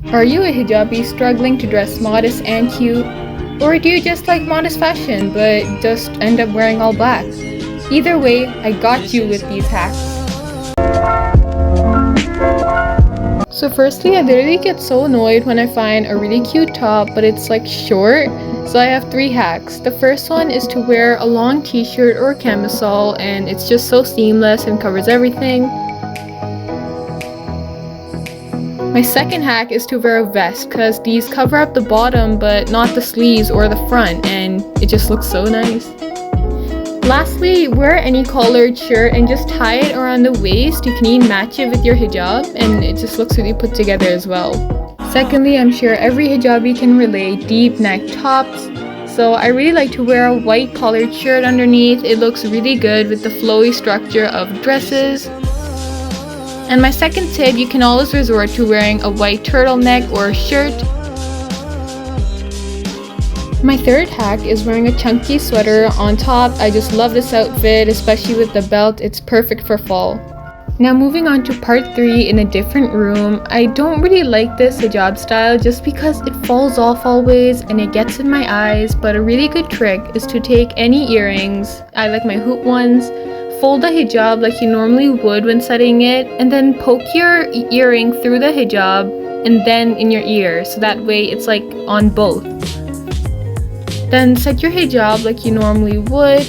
Are you a hijabi struggling to dress modest and cute? Or do you just like modest fashion but just end up wearing all black? Either way, I got you with these hacks. So firstly, I literally get so annoyed when I find a really cute top but it's like short. So I have 3 hacks. The first one is to wear a long t-shirt or camisole and it's just so seamless and covers everything. My second hack is to wear a vest because these cover up the bottom but not the sleeves or the front, and it just looks so nice. Lastly, wear any collared shirt and just tie it around the waist. You can even match it with your hijab and it just looks really put together as well. Secondly, I'm sure every hijabi can relate deep neck tops. So I really like to wear a white collared shirt underneath. It looks really good with the flowy structure of dresses. And my second tip, you can always resort to wearing a white turtleneck or shirt. My third hack is wearing a chunky sweater on top. I just love this outfit, especially with the belt. It's perfect for fall. Now moving on to part 3 in a different room. I don't really like this hijab style just because it falls off always and it gets in my eyes, but a really good trick is to take any earrings, I like my hoop ones, fold the hijab like you normally would when setting it, and then poke your earring through the hijab and then in your ear, so that way it's like on both. Then set your hijab like you normally would,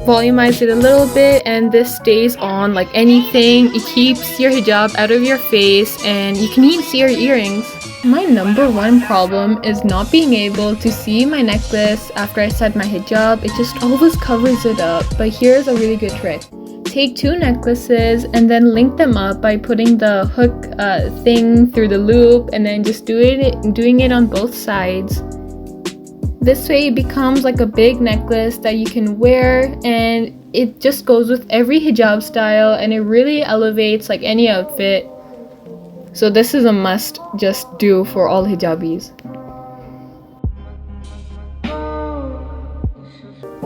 volumize it a little bit, and this stays on like anything. It keeps your hijab out of your face and you can even see your earrings. My number one problem is not being able to see my necklace after I set my hijab. It just always covers it up. But here's a really good trick. Take 2 necklaces and then link them up by putting the hook thing through the loop and then just doing it on both sides. This way it becomes like a big necklace that you can wear, and it just goes with every hijab style and it really elevates like any outfit. So this is a must just do for all hijabis.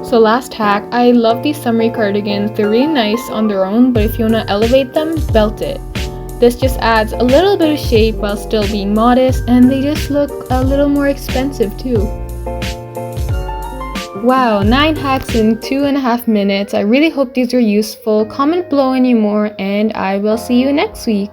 So last hack, I love these summery cardigans. They're really nice on their own, but if you want to elevate them, belt it. This just adds a little bit of shape while still being modest, and they just look a little more expensive too. Wow, 9 hacks in 2.5 minutes. I really hope these are useful. Comment below any more and I will see you next week.